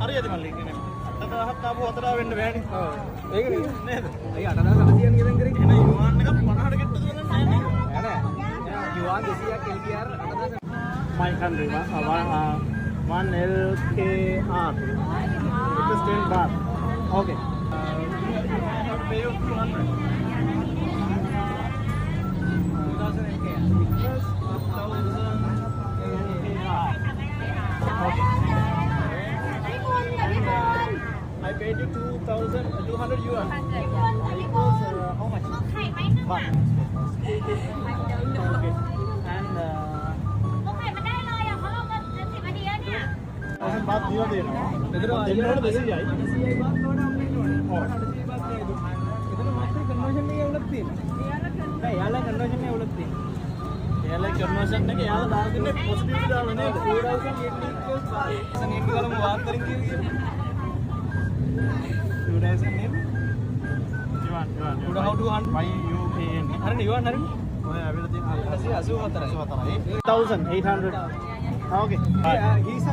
හරියද මල්ලි කියන්නේ 8000ක් ආපු 4000 වෙන්න බෑනේ. ඔව්. ඒක නේද? අයි 8900 නියදම් කරේ. එන යුවාන් එකක් 50ට ගෙට්ට දුන්නා නෑ නේද? නෑ. යුවාන් 200ක් LKR 8000. My country 1 LKR. It's $10 baht. Okay. Pay you 200. 2000 LKR. Plus 1000 LKR. Okay. I paid you 200 yuan. Equals how much? Baht. Okay. And 1000 baht दिया देना. इधर देना 200යි. 200යි baht නෝඩ අපේ නෝඩ. 200 baht නේද? इधर मात्र कन्वर्जन नहीं एवढंच තියෙන. नाही याला कन्वर्जन नाही एवढंच තියෙන. याला कन्वर्जन नाही याला दाल दिने पॉझिटिव्ह दाल नේද? 2080 equals 80 ගලම වාත් කරින් කියන්නේ. 2008 Yuan. Udah how 200 YUAN. Hari Yuan hari. Oh ya, bila dia 84. 1800. Okay. He's